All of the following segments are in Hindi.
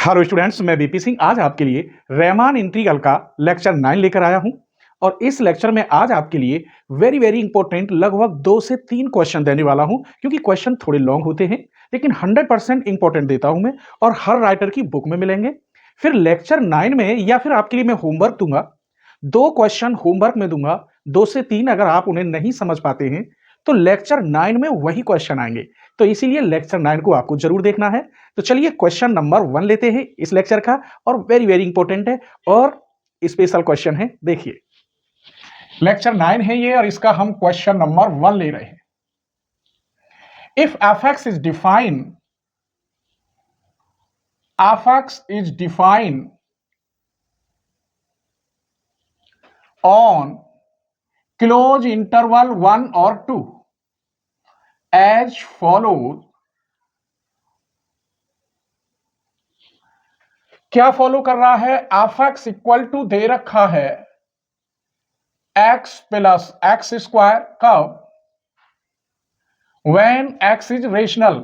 हेलो स्टूडेंट्स, मैं बीपी सिंह आज आपके लिए रहमान इंटीग्रल का लेक्चर 9 लेकर आया हूं। और इस लेक्चर में आज आपके लिए वेरी इंपॉर्टेंट लगभग 2 से 3 क्वेश्चन देने वाला हूं, क्योंकि क्वेश्चन थोड़े लॉन्ग होते हैं लेकिन 100% इंपॉर्टेंट देता हूं मैं, और हर राइटर की बुक में मिलेंगे। फिर लेक्चर 9 में या फिर आपके लिए मैं होमवर्क दूंगा, 2 क्वेश्चन होमवर्क में दूंगा, 2 से 3 अगर आप उन्हें नहीं समझ पाते हैं तो लेक्चर 9 में वही क्वेश्चन आएंगे। तो इसीलिए लेक्चर 9 को आपको जरूर देखना है। तो चलिए क्वेश्चन नंबर 1 लेते हैं इस लेक्चर का, और वेरी इंपॉर्टेंट है और स्पेशल क्वेश्चन है। देखिए लेक्चर 9 है ये, और इसका हम क्वेश्चन नंबर 1 ले रहे हैं। If f(x) is defined on close interval 1 और 2 एज फॉलोज। क्या फॉलो कर रहा है? f(x) इक्वल टू दे रखा है x प्लस एक्स स्क्वायर, कब? when x is rational.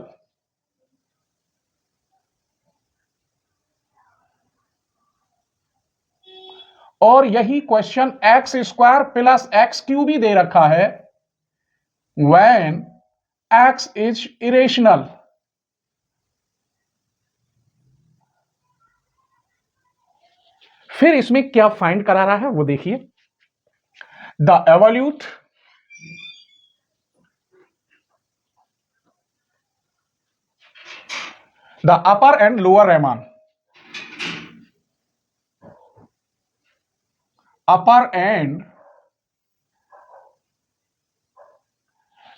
और यही question x square plus x cube भी दे रखा है when x इज इरेशनल। फिर इसमें क्या फाइंड करा रहा है वो देखिए। The evolute the upper and lower Riemann, upper and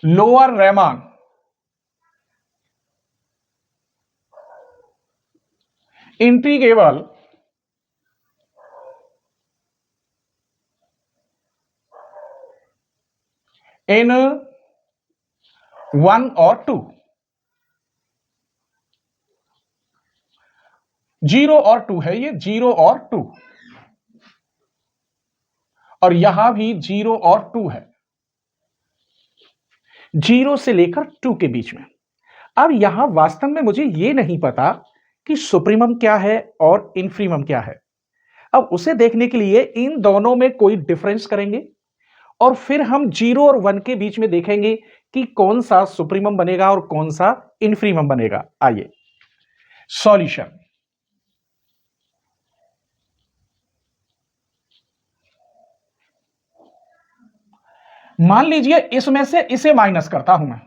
lower Riemann integrable in 1 और 2, 0 और 2 है ये, 0 और 2, और यहां भी 0 और 2 है, 0 से लेकर 2 के बीच में। अब यहां वास्तव में मुझे यह नहीं पता कि सुप्रीमम क्या है और इंफीमम क्या है। अब उसे देखने के लिए इन दोनों में कोई डिफरेंस करेंगे, और फिर हम 0 और 1 के बीच में देखेंगे कि कौन सा सुप्रीमम बनेगा और कौन सा इंफीमम बनेगा। आइए सॉल्यूशन। मान लीजिए इसमें से इसे माइनस करता हूं मैं,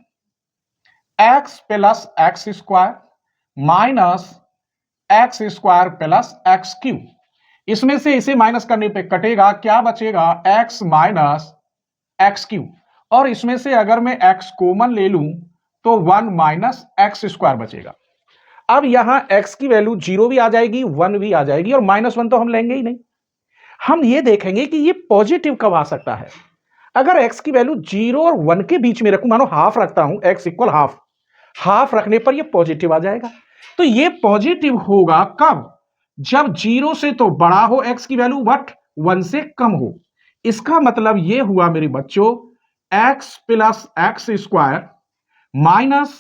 x plus x square minus X square plus x cube. इसमें से इसे माइनस करने पे कटेगा, क्या बचेगा? x minus x cube. और इसमें से अगर मैं x कॉमन ले लूं तो 1 माइनस एक्स स्क्वायर बचेगा। अब यहां x की वैल्यू 0 भी आ जाएगी, 1 भी आ जाएगी, और -1 तो हम लेंगे ही नहीं। हम ये देखेंगे कि ये पॉजिटिव कब आ सकता है। अगर x की वैल्यू 0 और 1 के बीच में रखूं, मानो हाफ रखता हूं, x इक्वल हाफ, हाफ रखने पर ये पॉजिटिव आ जाएगा। तो ये पॉजिटिव होगा कब? जब 0 से तो बड़ा हो x की वैल्यू, बट 1 से कम हो। इसका मतलब ये हुआ मेरे बच्चों, x plus x square minus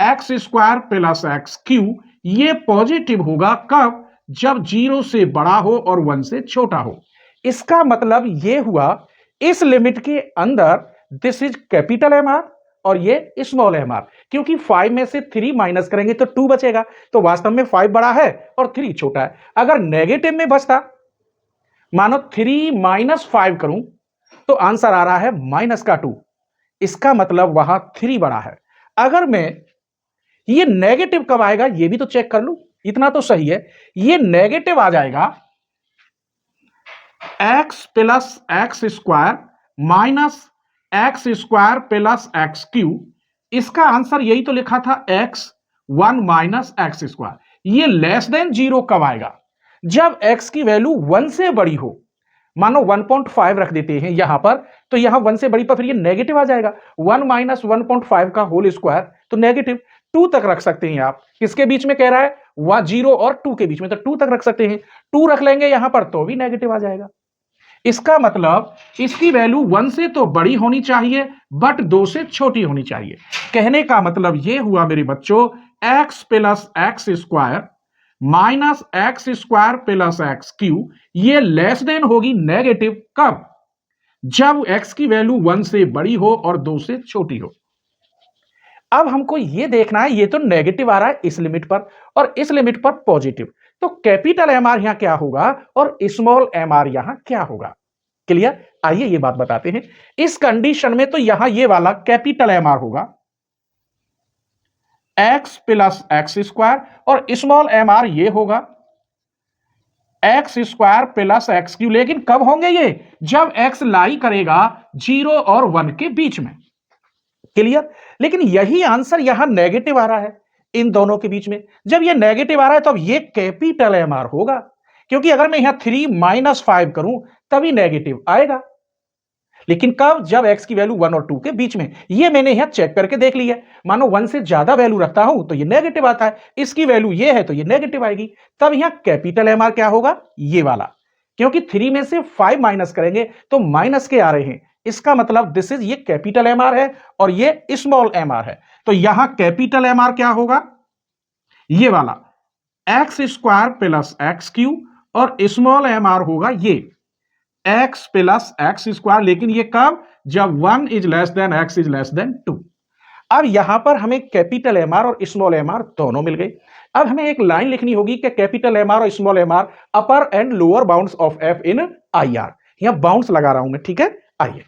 X square plus x cube, ये पॉजिटिव होगा कब? जब 0 से बड़ा हो और 1 से छोटा हो। इसका मतलब ये हुआ इस लिमिट के अंदर this is capital M R और ये स्मॉल एम आर, क्योंकि 5 में से 3 माइनस करेंगे तो 2 बचेगा। तो वास्तव में 5 बड़ा है और 3 छोटा है। अगर नेगेटिव में बचता, मानो 3 माइनस 5 करूं तो आंसर आ रहा है -2। इसका मतलब वहां 3 बड़ा है। अगर मैं ये नेगेटिव कब आएगा ये भी तो चेक कर लूं, इतना तो सही है। ये नेगेटिव आ जाएगा x plus x square minus X square plus x cube. इसका आंसर यही तो लिखा था, x 1 माइनस एक्स स्क्वायर। ये लेस देन 0 कब आएगा? जब x की वैल्यू 1 से बड़ी हो। मानो 1.5 रख देते हैं यहां पर, तो यहां 1 से बड़ी पर फिर ये नेगेटिव आ जाएगा। 1 माइनस 1.5 का होल स्क्वायर तो नेगेटिव। 2 तक रख सकते हैं आप। किसके बीच में कह रहा है? 0 और 2 के बीच में, तो 2 तक रख सकते हैं। 2 रख लेंगे यहां पर तो भी नेगेटिव आ जाएगा। इसका मतलब इसकी वैल्यू 1 से तो बड़ी होनी चाहिए बट 2 से छोटी होनी चाहिए। कहने का मतलब यह हुआ मेरे बच्चों, x plus x square minus X square plus x Q, ये लेस देन होगी नेगेटिव कब? जब x की वैल्यू 1 से बड़ी हो और 2 से छोटी हो। अब हमको यह देखना है, ये तो नेगेटिव आ रहा है इस लिमिट पर और इस लिमिट पर पॉजिटिव, तो कैपिटल एम आर यहां क्या होगा और स्मॉल एम आर यहां क्या होगा? क्लियर? आइए ये बात बताते हैं। इस कंडीशन में तो यहां ये वाला कैपिटल एम आर होगा x प्लस एक्स स्क्वायर और स्मॉल एम आर ये होगा x square plus x Q. लेकिन कब होंगे ये? जब x लाई करेगा 0 और 1 के बीच में। क्लियर? लेकिन यही आंसर यहां नेगेटिव आ रहा है इन दोनों के बीच में। जब ये नेगेटिव आ रहा है तो अब ये कैपिटल एम आर होगा, क्योंकि अगर मैं यहां 3 माइनस 5 करूं तभी नेगेटिव आएगा। लेकिन कब? जब x की वैल्यू 1 और 2 के बीच में। ये मैंने यहां चेक करके देख लिया, मानो 1 से ज्यादा वैल्यू रखता हूं तो ये नेगेटिव आता है, इसकी वैल्यू ये है तो ये नेगेटिव आएगी। तब यहां कैपिटल एम आर क्या होगा? ये वाला, क्योंकि 3 में से 5 माइनस करेंगे तो माइनस के आ रहे हैं, इसका मतलब दिस इज, ये कैपिटल एम आर है और ये स्मॉल एम आर है। तो यहां कैपिटल एम आर क्या होगा? ये वाला x square plus x Q और स्मॉल एम आर होगा ये x प्लस एक्स स्क्वायर। लेकिन ये कब? जब 1 is less than x is less than 2। अब यहां पर हमें कैपिटल एम आर और स्मॉल एम आर दोनों मिल गए। अब हमें एक लाइन लिखनी होगी कि कैपिटल एम आर और small M R upper and lower bounds of f in I R. यहां बाउंड्स लगा रहा हूं मैं, ठीक है? आइए,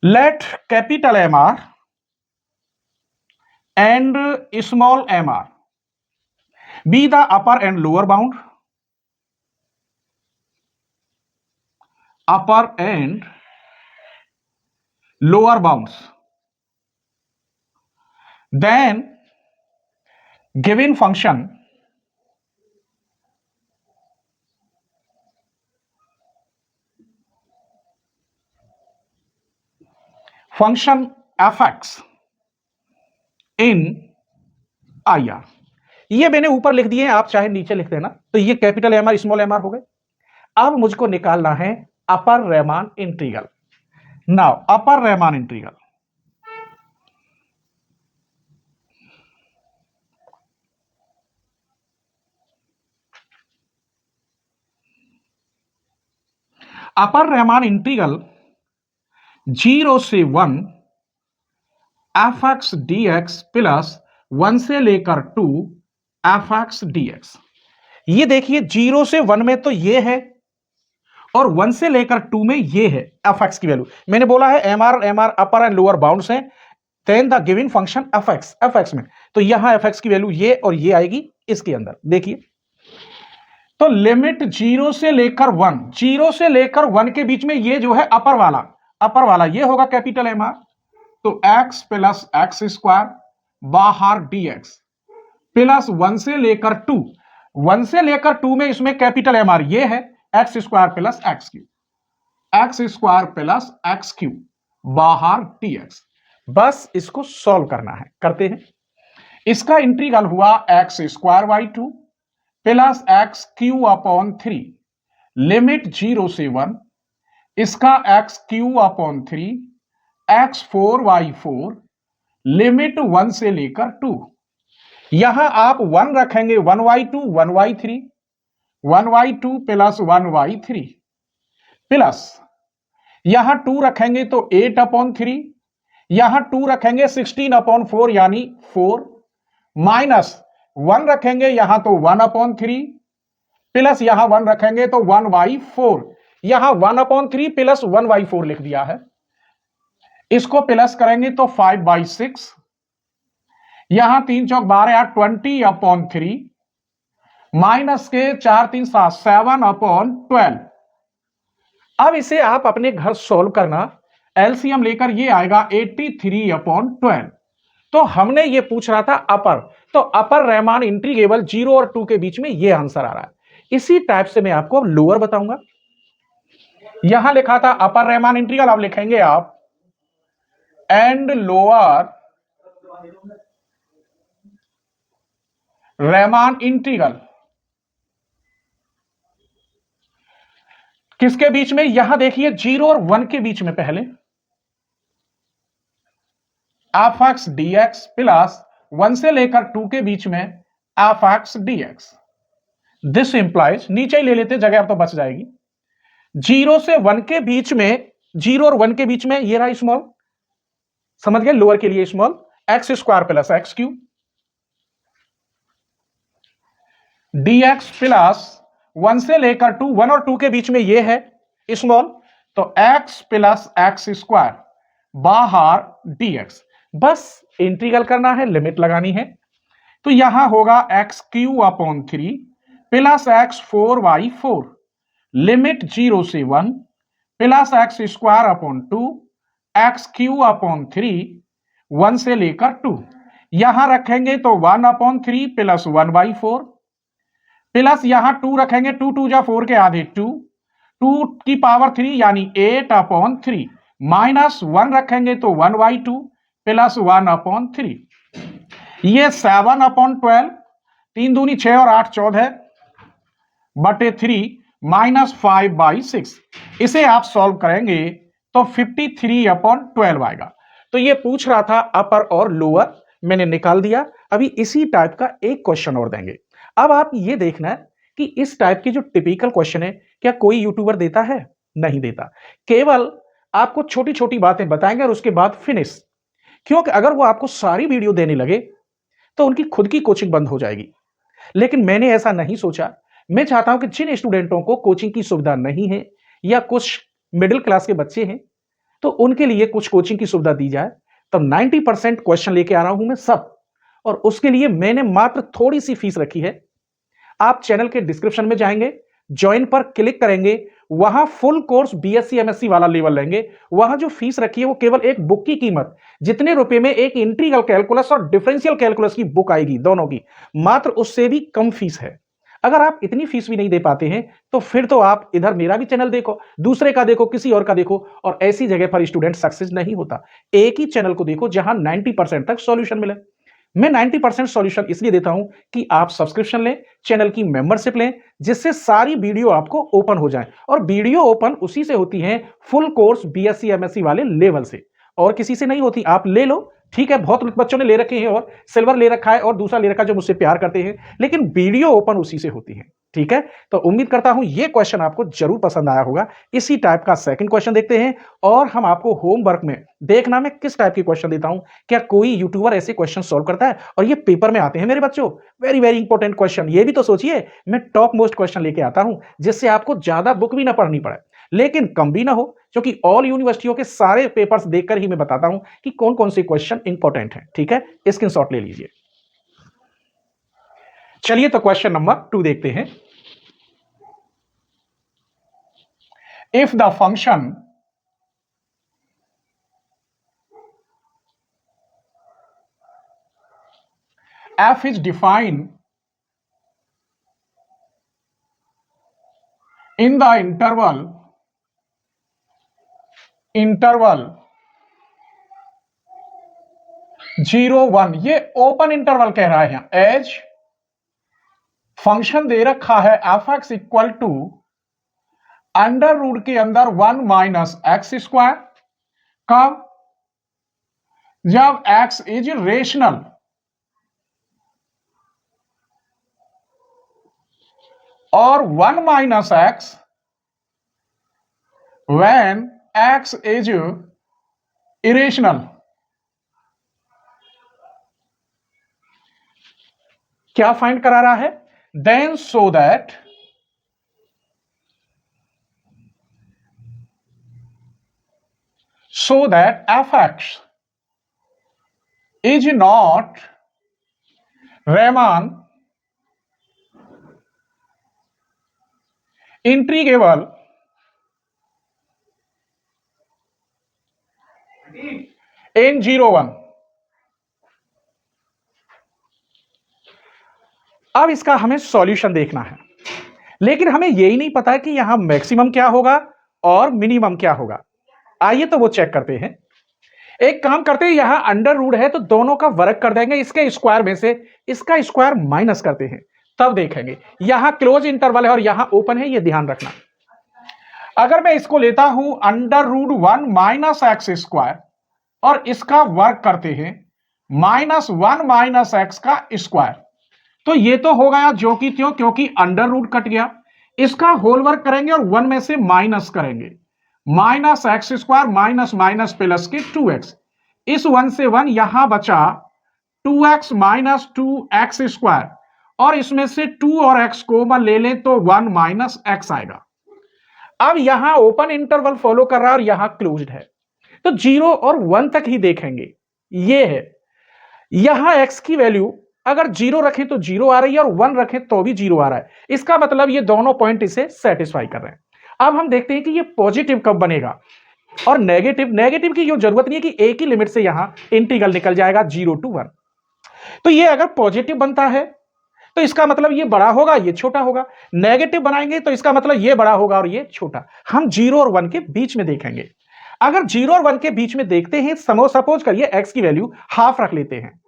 let capital M R and small M R be the upper and lower bound, upper and lower bounds, then given function fx in IR। ये मैंने ऊपर लिख दिए, आप चाहे नीचे लिख देना। तो ये capital M R small M R हो गए। अब मुझको निकालना है upper Riemann integral. Now upper Riemann integral, upper Riemann integral 0 से 1 F X D X plus 1 से लेकर 2 एफ एक्स डी एक्स। ये देखिए 0 से 1 में तो ये है और 1 से लेकर 2 में ये है एफ एक्स की वैल्यू। मैंने बोला है M R upper and lower bounds हैं, then the given function F X में, तो यहां एफ एक्स की वैल्यू ये और ये आएगी इसके अंदर। देखिए, तो लिमिट 0 से लेकर 1, 0 से लेकर 1 के बीच में ये जो है अपर वाला ये होगा कैपिटल एम आर। तो x प्लस एक्स स्क्वायर बाहर dx प्लस 1 से लेकर 2, 1 से लेकर 2 में इसमें कैपिटल एम आर ये है x square plus x Q, x square plus x Q बाहर dx। बस इसको सॉल्व करना है, करते हैं। इसका इंटीग्रल हुआ x square by 2 plus x Q upon 3, limit 0 से 1, इसका x Q upon 3 x4y4 limit 1 से लेकर 2। यहां आप 1 रखेंगे 1y2 1y3, 1y2 plus 1y3 plus यहां 2 रखेंगे तो 8 अपॉन 3, यहां 2 रखेंगे 16 अपॉन 4 यानी 4, माइनस 1 रखेंगे यहां तो 1 अपॉन 3 प्लस यहां 1 रखेंगे तो 1/4, यहां 1 अपॉन 3 प्लस 1/4 लिख दिया है। इसको प्लस करेंगे तो 5/6, यहां 3 चौक 12 20 अपॉन 3 माइनस के 4 3 7 7 अपॉन 12। अब इसे आप अपने घर सॉल्व करना, एलसीएम लेकर ये आएगा 83 अपॉन 12। तो हमने ये पूछ रहा था अपर, तो अपर रेमान इंटीग्रेबल 0 और 2 के बीच में ये आंसर आ रहा है। इसी टाइप से मैं आपको लोअर बताऊंगा। यहां लिखा था अपर रेमान इंटीग्रल, अब लिखेंगे आप एंड लोअर रेमान इंटीग्रल किसके बीच में? यहां देखिए 0 और 1 के बीच में पहले F X D X plus 1 से लेकर 2 के बीच में F X D x. This implies, नीचे ही ले लेते, जगह अब तो बच जाएगी, 0 से 1 के बीच में, 0 और 1 के बीच में ये रहा स्मॉल, समझ गए, लोअर के लिए small, x square plus x cube, dx plus 1 से लेकर 2, 1 और 2 के बीच में ये है स्मॉल, तो x प्लस एक्स स्क्वायर बाहर dx, बस इंटीग्रल करना है, लिमिट लगानी है, तो यहां होगा x Q upon 3 plus x 4/4, limit 0 से 1 plus x square upon 2 x Q upon 3, 1 से लेकर 2, यहां रखेंगे तो 1/3 प्लस 1/4 प्लस यहां 2 रखेंगे, 2 2 जा 4 के आधे 2, 2 की पावर 3 यानी 8/3 माइनस 1 रखेंगे तो 1/2 प्लस 1/3, ये 7/12, 3 दूनी 6 और 8 14 बटे 3 माइनस 5/6, इसे आप सॉल्व करेंगे तो 53/12 आएगा। तो ये पूछ रहा था अपर और लोअर, मैंने निकाल दिया। अभी इसी टाइप का एक क्वेश्चन और देंगे। अब आप ये देखना है कि इस टाइप की जो टिपिकल क्वेश्चन है क्या कोई यूट्यूबर देता है? नहीं देता, केवल आपको छोटी छोटी बातें बताएंगे और उसके बाद फिनिश। क्योंकि अगर वो आपको सारी वीडियो देने लगे तो उनकी खुद की कोचिंग बंद हो जाएगी, लेकिन मैंने ऐसा नहीं सोचा। मैं चाहता हूं कि जिन स्टूडेंटों को कोचिंग की सुविधा नहीं है या कुछ मिडिल क्लास के बच्चे हैं तो उनके लिए कुछ कोचिंग की सुविधा दी जाए। तब 90% क्वेश्चन लेके आ रहा हूं मैं सब, और उसके लिए मैंने मात्र थोड़ी सी फीस रखी है। आप चैनल के डिस्क्रिप्शन में जाएंगे, ज्वाइन पर क्लिक करेंगे, वहां फुल कोर्स बीएससी एमएससी वाला लेवल लेंगे। वहां जो फीस रखी है वो केवल एक बुक की कीमत, जितने रुपए में एक इंटीग्रल कैलकुलस और डिफरेंशियल कैलकुलस की बुक आएगी दोनों की, मात्र उससे भी कम फीस है। अगर आप इतनी फीस भी नहीं दे पाते हैं तो फिर तो आप इधर मेरा भी चैनल देखो, दूसरे का देखो, किसी और का देखो, और ऐसी जगह पर स्टूडेंट सक्सेस नहीं होता। एक ही चैनल को देखो जहां 90% तक सॉल्यूशन मिले। मैं 90% सॉल्यूशन इसलिए देता हूं कि आप सब्सक्रिप्शन लें, चैनल की मेंबरशिप लें, जिससे सारी वीडियो आपको ओपन हो जाए, और वीडियो ओपन उसी से होती है फुल कोर्स बीएससी एमएससी वाले लेवल से, और किसी से नहीं होती। आप ले लो, ठीक है, बहुत बच्चों ने ले रखे हैं और सिल्वर ले रखा है और दूसरा ले रखा है जो मुझसे प्यार करते हैं, लेकिन वीडियो ओपन उसी से होती है, ठीक है। तो उम्मीद करता हूं ये क्वेश्चन आपको जरूर पसंद आया होगा। इसी टाइप का सेकंड क्वेश्चन देखते हैं, और हम आपको होमवर्क में देखना मैं किस टाइप के क्वेश्चन देता हूं, क्या कोई यूट्यूबर ऐसे क्वेश्चन सॉल्व करता है, और ये पेपर में आते हैं मेरे बच्चों। वेरी वेरी इंपॉर्टेंट क्वेश्चन, ये भी तो सोचिए, मैं टॉप मोस्ट क्वेश्चन लेके आता हूं जिससे आपको ज्यादा बुक भी ना पढ़नी पड़े, लेकिन कम भी ना हो, क्योंकि ऑल यूनिवर्सिटियों के सारे पेपर्स देखकर ही मैं बताता हूं कि कौन कौन से क्वेश्चन इंपॉर्टेंट हैं, ठीक है। स्क्रीनशॉट ले लीजिए। चलिए तो क्वेश्चन नंबर 2 देखते हैं। If the function f is defined in the interval 0 1, ये ओपन इंटरवल कह रहा है, एज फंक्शन दे रखा है F X equal to under root के अंदर 1 माइनस एक्स स्क्वायर, कब? जब x इज रेशनल, और 1 minus X when x is irrational. क्या फाइंड करा रहा है? Then so that F X is not Riemann integrable in 0 1। अब इसका हमें सॉल्यूशन देखना है, लेकिन हमें यही नहीं पता कि यहां मैक्सिमम क्या होगा और मिनिमम क्या होगा। आइए तो वो चेक करते हैं। एक काम करते हैं, यहां अंडर रूट है तो दोनों का वर्ग कर देंगे, इसके स्क्वायर में से इसका स्क्वायर माइनस करते हैं, तब देखेंगे। यहां क्लोज इंटरवल है और यहां ओपन है, ये ध्यान रखना। अगर मैं इसको लेता हूं under root 1 minus X square और इसका वर्ग करते हैं -1 माइनस एक्स का स्क्वायर, तो ये तो हो गया जो कि त्यों, क्योंकि अंडर रूट कट गया। इसका होल वर्क करेंगे और 1 में से माइनस करेंगे, minus X square minus minus plus के 2x। इस 1 से 1 यहां बचा 2x माइनस 2x स्क्वायर, और इसमें से 2 और x कॉमन ले लें तो 1 माइनस x आएगा। अब यहां ओपन इंटरवल फॉलो कर रहा है और यहां क्लोज्ड है, तो 0 और 1 तक ही देखेंगे। ये है, यहां x की वैल्यू अगर 0 रखें तो 0 आ रही है और 1 रखें तो भी 0 आ रहा है। इसका मतलब ये दोनों पॉइंट इसे सेटिस्फाई कर रहे हैं। अब हम देखते हैं कि ये पॉजिटिव कब बनेगा और नेगेटिव। नेगेटिव की जरूरत नहीं है कि एक ही लिमिट से यहां इंटीग्रल निकल जाएगा 0 to 1। तो ये अगर पॉजिटिव बनता है तो इसका मतलब ये बड़ा होगा, ये छोटा होगा। नेगेटिव बनाएंगे तो इसका मतलब ये बड़ा होगा और ये छोटा। हम 0 और 1 के बीच में देखेंगे। अगर 0 और 1 के बीच में देखते हैं, सपोज करिए x की वैल्यू हाफ रख लेते हैं।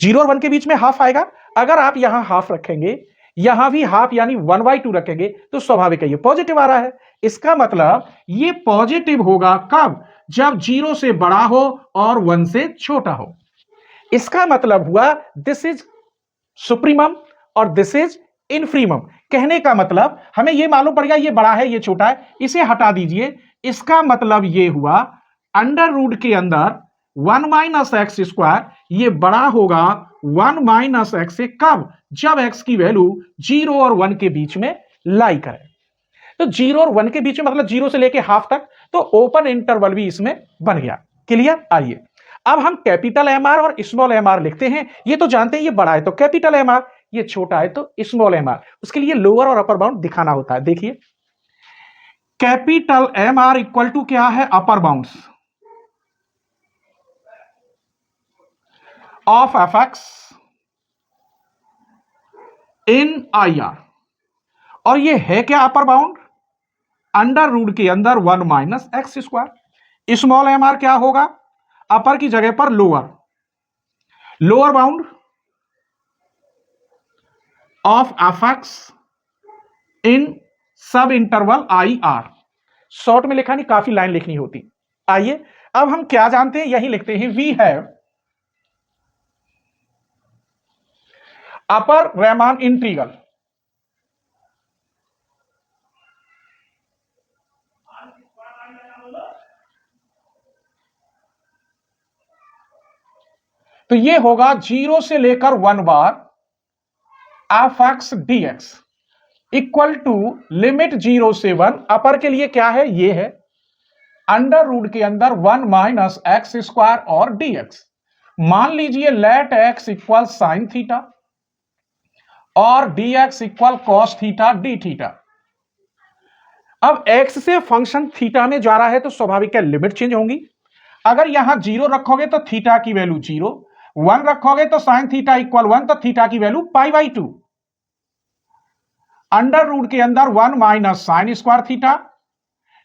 0 और 1 के बीच में हाफ आएगा। अगर आप यहां हाफ रखेंगे, यहां भी हाफ यानी 1/2 रखेंगे, तो स्वाभाविक है ये पॉजिटिव आ रहा है। इसका मतलब ये पॉजिटिव होगा कब? जब 0 से बड़ा हो और 1 से छोटा हो। इसका मतलब हुआ दिस इज सुप्रीमम और दिस इज इनफ्रीमम। कहने का मतलब हमें यह मालूम पड़ गया ये बड़ा है ये छोटा है, इसे हटा दीजिए। इसका मतलब यह हुआ अंडर रूट के अंदर 1 माइनस एक्स स्क्वायर ये बड़ा होगा 1 माइनस एक्स से। कब? जब एक्स की वैल्यू 0 और 1 के बीच में लाई करे। तो 0 और 1 के बीच में मतलब 0 से लेके हाफ तक, तो ओपन इंटरवल भी इसमें बन गया। क्लियर? आइए अब हम कैपिटल एम आर और स्मॉल एम आर लिखते हैं। ये तो जानते हैं ये बड़ा है तो कैपिटल एम आर, ये छोटा है तो स्मॉल एम आर। उसके लिए लोअर और अपर बाउंड दिखाना होता है। देखिए capital M R equal to क्या है? Upper bounds of F X in I R, और ये है क्या अपर बाउंड? अंडर रूट के अंदर 1 minus X square. Small M R क्या होगा? अपर की जगह पर lower, lower bound of F X in sub interval I R. Short में लिखा नहीं, काफी लाइन लिखनी होती। आइए अब हम क्या जानते हैं, यही लिखते हैं। We have upper Riemann integral तो ये होगा 0 से लेकर 1 bar F X D X equal to limit 0 से 1। अपर के लिए क्या है? ये है अंडर रूट के अंदर 1 माइनस एक्स स्क्वायर और डी एक्स। मान लीजिए let X equal sine theta और D X equal cos theta D theta. अब x से फंक्शन थीटा में जा रहा है तो स्वाभाविक है लिमिट चेंज होंगी। अगर यहां 0 रखोगे तो थीटा की वैल्यू 0, 1 रखोगे तो साइन थीटा इक्वल 1, तो थीटा की वैल्यू π/2। अंडर रूट के अंदर 1 minus sine square theta,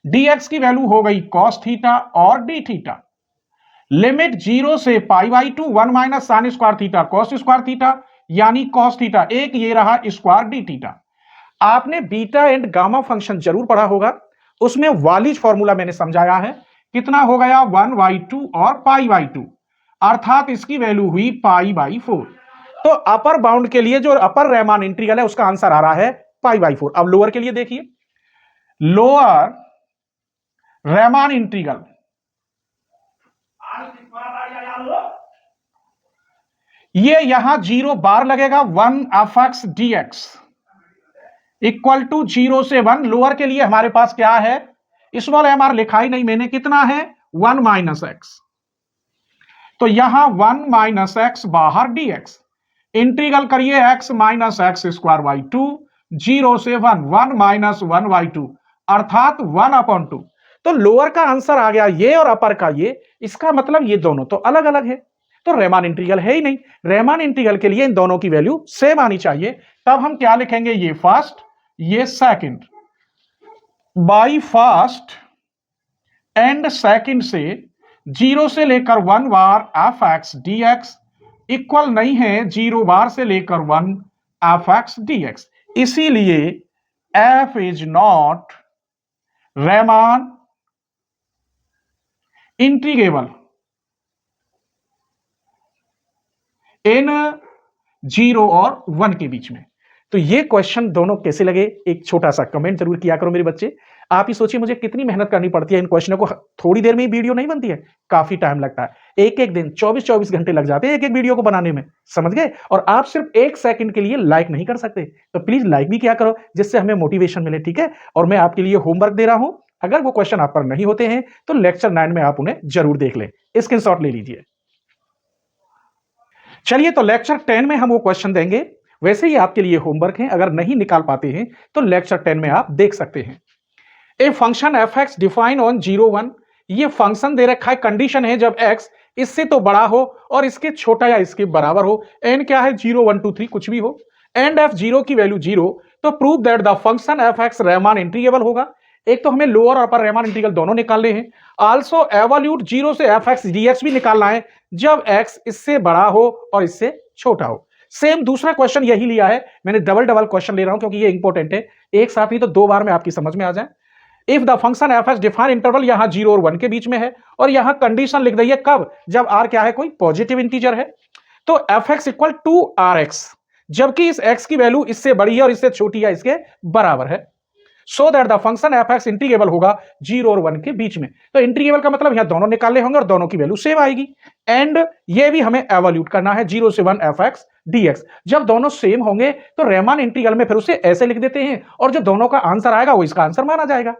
dx की वैल्यू हो गई कॉस थीटा और डी थीटा। लिमिट 0 से π/2, 1 minus sine square theta cos square theta यानी कॉस थीटा, एक ये रहा स्क्वायर डी थीटा। आपने बीटा एंड गामा फंक्शन जरूर पढ़ा होगा, उसमें वालिज फॉर्मूला मैंने समझाया है। कितना हो गया? 1/2 और π/2, अर्थात इसकी वैल्यू हुई π/4। तो अपर बाउंड के लिए जो अपर रेमान इंटीग्रल है उसका आंसर आ रहा है π/4। अब लोअर के लिए देखिए, लोअर रेमान इंटीग्रल ये यहां 0 बार लगेगा, 1 F X D X equal to 0 से 1। लोअर के लिए हमारे पास क्या है? स्मॉल एम आर लिखा ही नहीं मैंने, कितना है? 1 माइनस एक्स। तो यहां 1 माइनस एक्स बाहर डी एक्स, इंटीग्रल करिए x minus X square by 2, 0 से 1, 1 माइनस 1/2 अर्थात 1/2। तो लोअर का आंसर आ गया ये और अपर का ये। इसका मतलब ये दोनों तो अलग अलग है, तो रेमान इंटीग्रल है ही नहीं। रेमान इंटीग्रल के लिए इन दोनों की वैल्यू सेम आनी चाहिए। तब हम क्या लिखेंगे? ये फर्स्ट ये second. By first and second से 0 से लेकर 1 bar F X D X equal नहीं है 0 बार से लेकर 1 एफ एक्स डी एक्स। इसीलिए F is not Riemann integrable in 0 और 1 के बीच में। तो ये क्वेश्चन दोनों कैसे लगे, एक छोटा सा कमेंट जरूर किया करो मेरे बच्चे। आप ही सोचिए मुझे कितनी मेहनत करनी पड़ती है इन क्वेश्चनों को, थोड़ी देर में ही वीडियो नहीं बनती है, काफी टाइम लगता है। एक एक दिन 24-24 घंटे लग जाते हैं एक एक वीडियो को बनाने में, समझ गए। और आप सिर्फ 1 सेकंड के लिए लाइक नहीं कर सकते, तो प्लीज लाइक भी किया करो जिससे हमें मोटिवेशन मिले, ठीक है। और मैं आपके लिए होमवर्क दे रहा हूं, अगर वो क्वेश्चन आप पर नहीं होते हैं तो लेक्चर 9 में आप उन्हें जरूर देख लें, स्क्रीनशॉट ले लीजिए। चलिए, तो लेक्चर 10 में हम वो क्वेश्चन देंगे, वैसे ही आपके लिए होमवर्क है, अगर नहीं निकाल पाते हैं तो लेक्चर 10 में आप देख सकते हैं। A function F x define on 0, 1, ये फंक्शन दे रखा है, कंडीशन है जब एक्स इससे तो बड़ा हो और इसके छोटा या इसके बराबर हो, एन क्या है 0, 1, 2, 3 कुछ भी हो, एंड एफ 0 की वैल्यू 0, तो prove that the function F X Riemann integrable होगा। एक तो हमें लोअर और अपर रेमान इंटीग्रल दोनों निकालने हैं, आल्सो एवोल्यूट 0 से एफ एक्स डीएक्स भी निकालना है जब एक्स इससे बड़ा हो और इससे छोटा हो। सेम दूसरा क्वेश्चन यही लिया है, मैंने डबल डबल क्वेश्चन ले रहा हूं क्योंकि ये इंपॉर्टेंट है, एक साथ ही तो 2 बार में आपकी समझ में आ जाए। If the function F x define interval यहां 0 और 1 के बीच में है, और यहां कंडीशन लिख दी है कब, जब आर क्या है, कोई पॉजिटिव इंटीजर है, तो F X equal to R X, जबकि इस एक्स की वैल्यू इससे बड़ी है और इससे छोटी है, इसके बराबर है, so that the function F x integrable होगा 0 और 1 के बीच में। तो इंटीग्रेबल का मतलब यहां दोनों निकालने होंगे और दोनों की वैल्यू सेम आएगी, एंड ये भी हमें एवोल्यूट करना है 0 से 1 एफ एक्स डीएक्स। जब दोनों सेम होंगे तो रेमान इंटीग्रल में फिर उसे ऐसे लिख देते हैं, और जो दोनों का आंसर आएगा वो इसका आंसर माना जाएगा।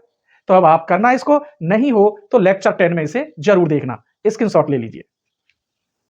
तो अब आप करना इसको, नहीं हो तो लेक्चर 10 में इसे जरूर देखना, स्क्रीनशॉट ले लीजिए।